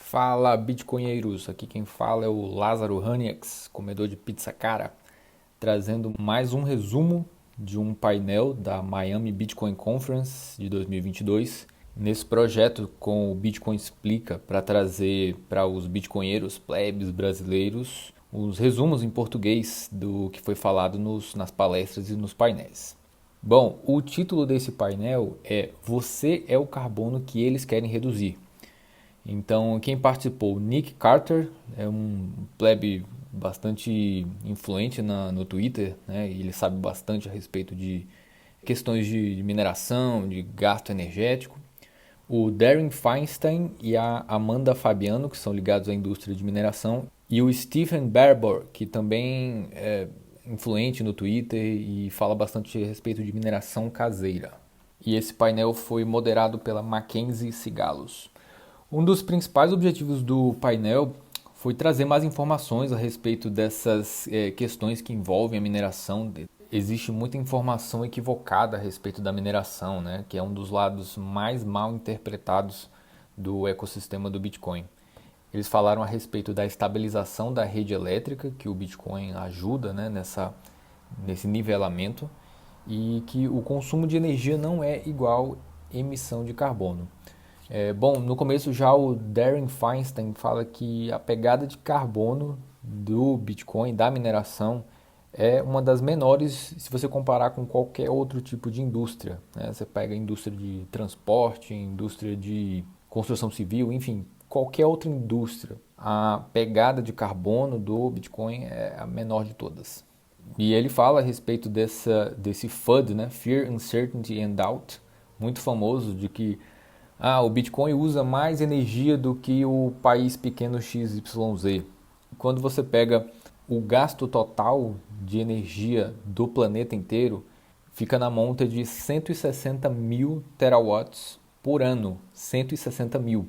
Fala, bitcoinheiros! Aqui quem fala é o Lázaro Haniax, comedor de pizza cara, trazendo mais um resumo de um painel da Miami Bitcoin Conference de 2022. Nesse projeto com o Bitcoin Explica, para trazer para os bitcoinheiros, plebes brasileiros, os resumos em português do que foi falado nas palestras e nos painéis. Bom, o título desse painel é Você é o carbono que eles querem reduzir. Então, quem participou? Nick Carter, é um plebe bastante influente no Twitter, né? Ele sabe bastante a respeito de questões de mineração, de gasto energético. O Darren Feinstein e a Amanda Fabiano, que são ligados à indústria de mineração. E o Stephen Barbour, que também é influente no Twitter e fala bastante a respeito de mineração caseira. E esse painel foi moderado pela Mackenzie Cigalos. Um dos principais objetivos do painel foi trazer mais informações a respeito dessas questões que envolvem a mineração. Existe muita informação equivocada a respeito da mineração, né, que é um dos lados mais mal interpretados do ecossistema do Bitcoin. Eles falaram a respeito da estabilização da rede elétrica, que o Bitcoin ajuda, né, nesse nivelamento, e que o consumo de energia não é igual emissão de carbono. Bom, no começo já o Darren Feinstein fala que a pegada de carbono do Bitcoin, da mineração, é uma das menores se você comparar com qualquer outro tipo de indústria, né? Você pega a indústria de transporte, indústria de construção civil, enfim, qualquer outra indústria. A pegada de carbono do Bitcoin é a menor de todas. E ele fala a respeito desse FUD, né? Fear, Uncertainty and Doubt, muito famoso, de que o Bitcoin usa mais energia do que o país pequeno XYZ. Quando você pega o gasto total de energia do planeta inteiro, fica na monta de 160 mil terawatts por ano. 160 mil.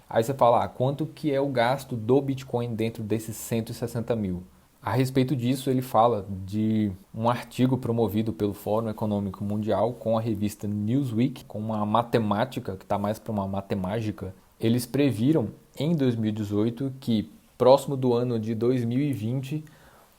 Aí você fala, quanto que é o gasto do Bitcoin dentro desses 160 mil? A respeito disso, ele fala de um artigo promovido pelo Fórum Econômico Mundial com a revista Newsweek, com uma matemática, que está mais para uma matemática. Eles previram em 2018 que, próximo do ano de 2020,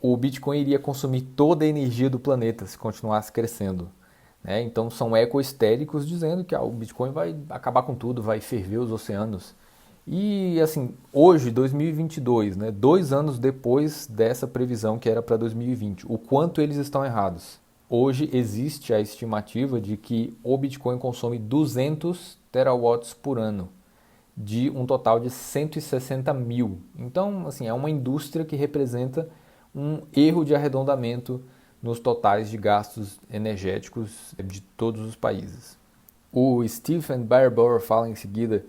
o Bitcoin iria consumir toda a energia do planeta se continuasse crescendo. Então são eco-histéricos dizendo que o Bitcoin vai acabar com tudo, vai ferver os oceanos. E assim, hoje, 2022, né, 2 anos depois dessa previsão que era para 2020, o quanto eles estão errados? Hoje existe a estimativa de que o Bitcoin consome 200 terawatts por ano, de um total de 160 mil. Então, assim, é uma indústria que representa um erro de arredondamento nos totais de gastos energéticos de todos os países. O Stephen Barbour fala em seguida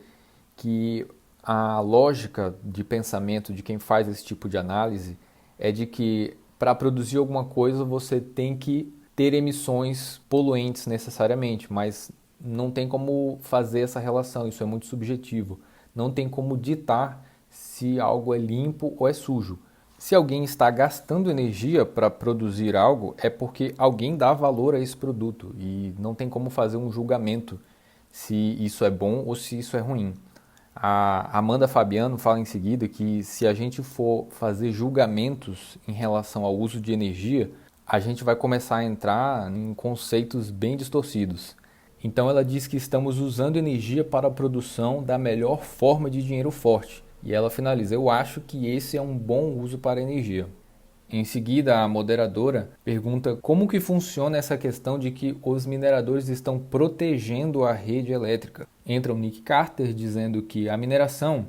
que a lógica de pensamento de quem faz esse tipo de análise é de que para produzir alguma coisa você tem que ter emissões poluentes necessariamente, mas não tem como fazer essa relação, isso é muito subjetivo. Não tem como ditar se algo é limpo ou é sujo. Se alguém está gastando energia para produzir algo, é porque alguém dá valor a esse produto e não tem como fazer um julgamento se isso é bom ou se isso é ruim. A Amanda Fabiano fala em seguida que se a gente for fazer julgamentos em relação ao uso de energia, a gente vai começar a entrar em conceitos bem distorcidos. Então ela diz que estamos usando energia para a produção da melhor forma de dinheiro forte. E ela finaliza, eu acho que esse é um bom uso para a energia. Em seguida, a moderadora pergunta como que funciona essa questão de que os mineradores estão protegendo a rede elétrica. Entra o Nick Carter dizendo que a mineração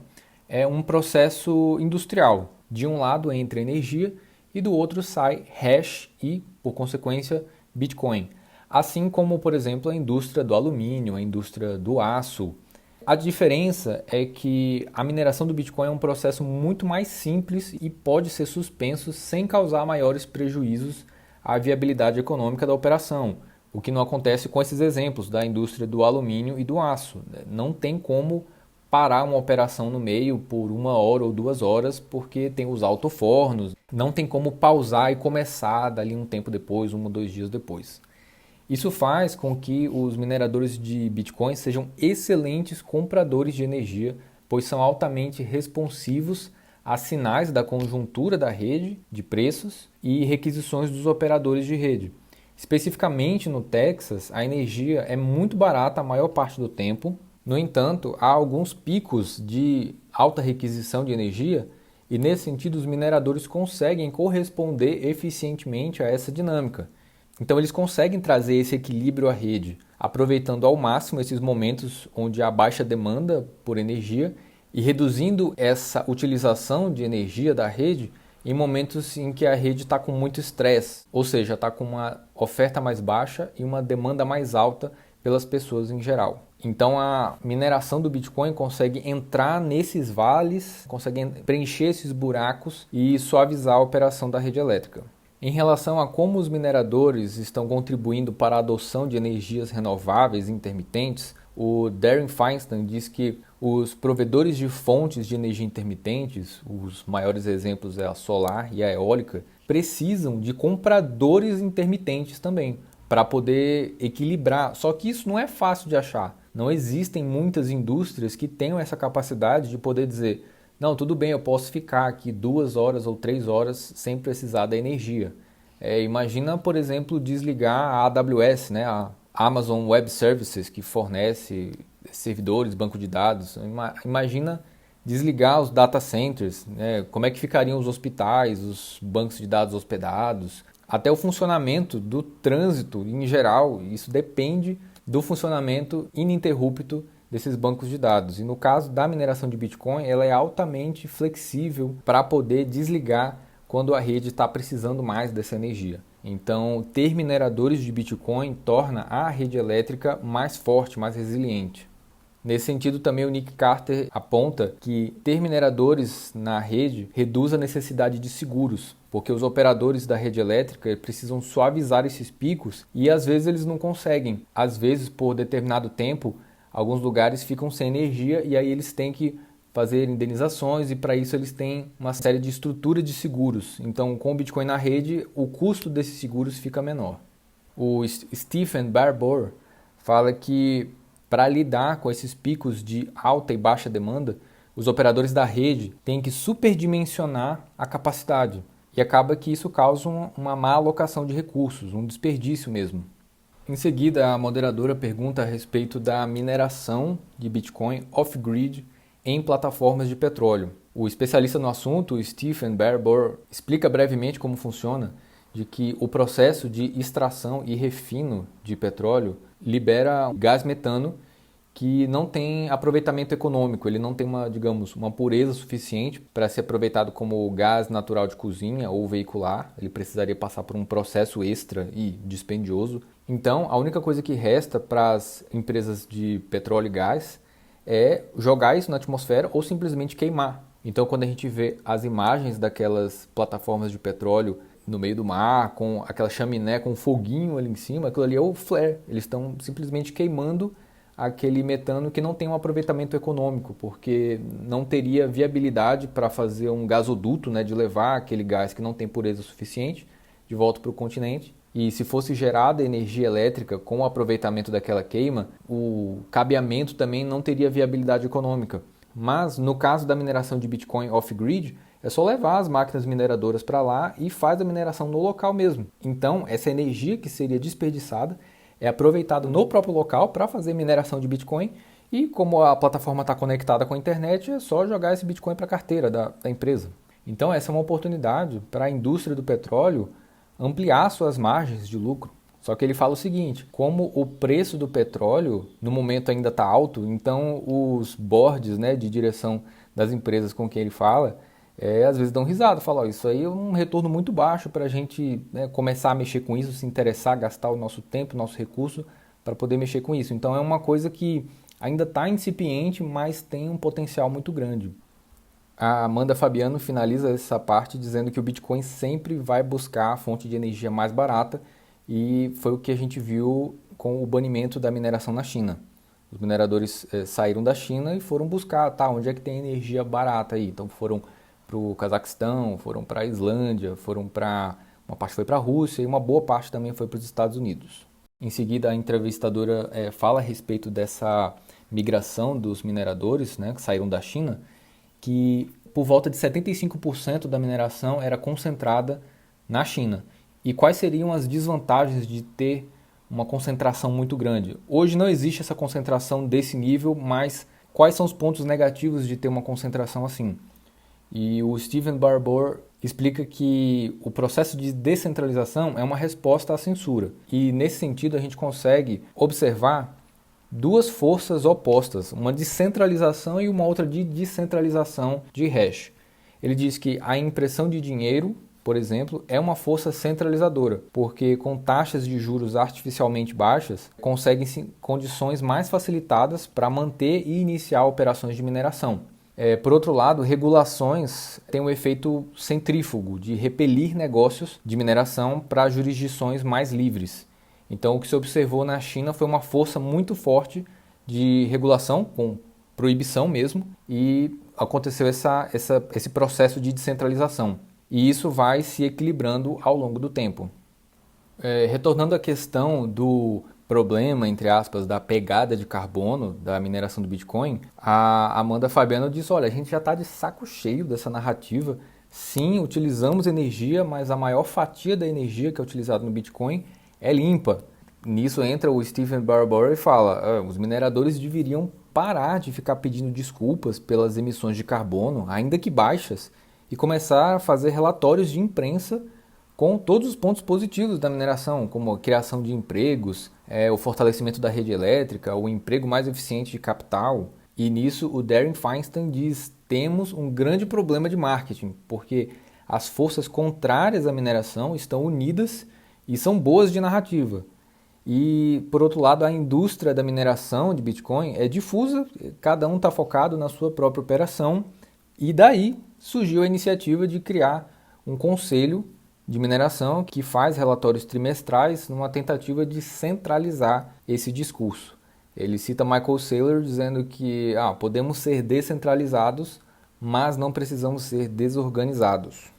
é um processo industrial. De um lado entra energia e do outro sai hash e, por consequência, Bitcoin. Assim como, por exemplo, a indústria do alumínio, a indústria do aço. A diferença é que a mineração do Bitcoin é um processo muito mais simples e pode ser suspenso sem causar maiores prejuízos à viabilidade econômica da operação, o que não acontece com esses exemplos da indústria do alumínio e do aço. Não tem como parar uma operação no meio por 1 hora ou 2 horas porque tem os altofornos, não tem como pausar e começar dali um tempo depois, 1 ou 2 dias depois. Isso faz com que os mineradores de Bitcoin sejam excelentes compradores de energia pois são altamente responsivos a sinais da conjuntura da rede de preços e requisições dos operadores de rede. Especificamente no Texas, a energia é muito barata a maior parte do tempo. No entanto, há alguns picos de alta requisição de energia e, nesse sentido, os mineradores conseguem corresponder eficientemente a essa dinâmica. Então, eles conseguem trazer esse equilíbrio à rede, aproveitando ao máximo esses momentos onde há baixa demanda por energia e reduzindo essa utilização de energia da rede em momentos em que a rede está com muito estresse, ou seja, está com uma oferta mais baixa e uma demanda mais alta pelas pessoas em geral. Então a mineração do Bitcoin consegue entrar nesses vales, consegue preencher esses buracos e suavizar a operação da rede elétrica. Em relação a como os mineradores estão contribuindo para a adoção de energias renováveis e intermitentes, o Darren Feinstein diz que os provedores de fontes de energia intermitentes, os maiores exemplos é a solar e a eólica, precisam de compradores intermitentes também, para poder equilibrar. Só que isso não é fácil de achar. Não existem muitas indústrias que tenham essa capacidade de poder dizer: não, tudo bem, eu posso ficar aqui 2 horas ou 3 horas sem precisar da energia. Imagina, por exemplo, desligar a AWS, né, a Amazon Web Services, que fornece servidores, banco de dados. Imagina desligar os data centers, né? Como é que ficariam os hospitais, os bancos de dados hospedados, até o funcionamento do trânsito em geral. Isso depende do funcionamento ininterrupto desses bancos de dados. E no caso da mineração de Bitcoin, ela é altamente flexível para poder desligar quando a rede está precisando mais dessa energia. Então, ter mineradores de Bitcoin torna a rede elétrica mais forte, mais resiliente. Nesse sentido, também o Nick Carter aponta que ter mineradores na rede reduz a necessidade de seguros, porque os operadores da rede elétrica precisam suavizar esses picos e às vezes eles não conseguem. Às vezes, por determinado tempo, alguns lugares ficam sem energia e aí eles têm que fazer indenizações e para isso eles têm uma série de estrutura de seguros. Então, com o Bitcoin na rede, o custo desses seguros fica menor. O Stephen Barbour fala que para lidar com esses picos de alta e baixa demanda, os operadores da rede têm que superdimensionar a capacidade e acaba que isso causa uma má alocação de recursos, um desperdício mesmo. Em seguida, a moderadora pergunta a respeito da mineração de Bitcoin off-grid em plataformas de petróleo. O especialista no assunto, Stephen Barbour, explica brevemente como funciona, de que o processo de extração e refino de petróleo libera gás metano que não tem aproveitamento econômico, ele não tem uma pureza suficiente para ser aproveitado como gás natural de cozinha ou veicular, ele precisaria passar por um processo extra e dispendioso. Então, a única coisa que resta para as empresas de petróleo e gás é jogar isso na atmosfera ou simplesmente queimar. Então, quando a gente vê as imagens daquelas plataformas de petróleo no meio do mar, com aquela chaminé com um foguinho ali em cima, aquilo ali é o flare. Eles estão simplesmente queimando aquele metano que não tem um aproveitamento econômico, porque não teria viabilidade para fazer um gasoduto, né, de levar aquele gás que não tem pureza suficiente de volta para o continente. E se fosse gerada energia elétrica com o aproveitamento daquela queima, o cabeamento também não teria viabilidade econômica. Mas no caso da mineração de Bitcoin off-grid, é só levar as máquinas mineradoras para lá e faz a mineração no local mesmo. Então, essa energia que seria desperdiçada é aproveitada no próprio local para fazer mineração de Bitcoin e como a plataforma está conectada com a internet, é só jogar esse Bitcoin para a carteira da empresa. Então, essa é uma oportunidade para a indústria do petróleo ampliar suas margens de lucro. Só que ele fala o seguinte: como o preço do petróleo no momento ainda está alto, então os boards, né, de direção das empresas com quem ele fala, às vezes dão risada, falam: isso aí é um retorno muito baixo para a gente, né, começar a mexer com isso, se interessar, gastar o nosso tempo, o nosso recurso para poder mexer com isso. Então é uma coisa que ainda está incipiente, mas tem um potencial muito grande. A Amanda Fabiano finaliza essa parte dizendo que o Bitcoin sempre vai buscar a fonte de energia mais barata e foi o que a gente viu com o banimento da mineração na China. Os mineradores saíram da China e foram buscar, onde é que tem energia barata aí? Então foram para o Cazaquistão, foram para a Islândia, uma parte foi para a Rússia e uma boa parte também foi para os Estados Unidos. Em seguida, a entrevistadora fala a respeito dessa migração dos mineradores, né, que saíram da China, que por volta de 75% da mineração era concentrada na China. E quais seriam as desvantagens de ter uma concentração muito grande? Hoje não existe essa concentração desse nível, mas quais são os pontos negativos de ter uma concentração assim? E o Stephen Barbour explica que o processo de descentralização é uma resposta à censura. E nesse sentido a gente consegue observar duas forças opostas, uma de centralização e uma outra de descentralização de hash. Ele diz que a impressão de dinheiro, por exemplo, é uma força centralizadora, porque com taxas de juros artificialmente baixas, conseguem-se condições mais facilitadas para manter e iniciar operações de mineração. Por outro lado, regulações têm um efeito centrífugo de repelir negócios de mineração para jurisdições mais livres. Então, o que se observou na China foi uma força muito forte de regulação, com proibição mesmo, e aconteceu esse processo de descentralização. E isso vai se equilibrando ao longo do tempo. Retornando à questão do problema, entre aspas, da pegada de carbono da mineração do Bitcoin, a Amanda Fabiano diz, olha, a gente já está de saco cheio dessa narrativa. Sim, utilizamos energia, mas a maior fatia da energia que é utilizada no Bitcoin é limpa. Nisso entra o Stephen Barbour e fala, os mineradores deveriam parar de ficar pedindo desculpas pelas emissões de carbono, ainda que baixas, e começar a fazer relatórios de imprensa com todos os pontos positivos da mineração, como a criação de empregos, o fortalecimento da rede elétrica, o emprego mais eficiente de capital. E nisso o Darren Feinstein diz, temos um grande problema de marketing, porque as forças contrárias à mineração estão unidas e são boas de narrativa. E, por outro lado, a indústria da mineração de Bitcoin é difusa, cada um está focado na sua própria operação, e daí surgiu a iniciativa de criar um conselho de mineração que faz relatórios trimestrais numa tentativa de centralizar esse discurso. Ele cita Michael Saylor dizendo que podemos ser descentralizados, mas não precisamos ser desorganizados.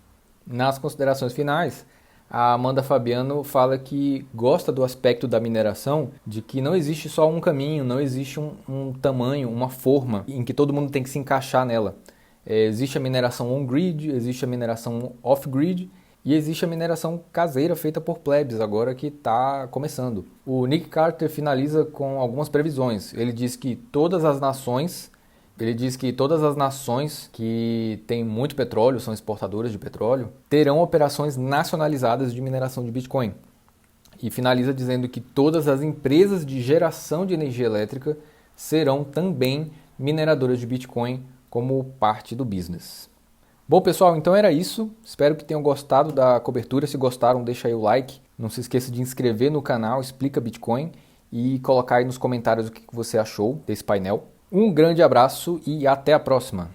Nas considerações finais, a Amanda Fabiano fala que gosta do aspecto da mineração, de que não existe só um caminho, não existe um tamanho, uma forma em que todo mundo tem que se encaixar nela. Existe a mineração on-grid, existe a mineração off-grid e existe a mineração caseira feita por plebes, agora que está começando. O Nick Carter finaliza com algumas previsões. Ele diz que todas as nações que têm muito petróleo, são exportadoras de petróleo, terão operações nacionalizadas de mineração de Bitcoin. E finaliza dizendo que todas as empresas de geração de energia elétrica serão também mineradoras de Bitcoin como parte do business. Bom, pessoal, então era isso. Espero que tenham gostado da cobertura. Se gostaram, deixa aí o like. Não se esqueça de inscrever no canal Explica Bitcoin e colocar aí nos comentários o que você achou desse painel. Um grande abraço e até a próxima!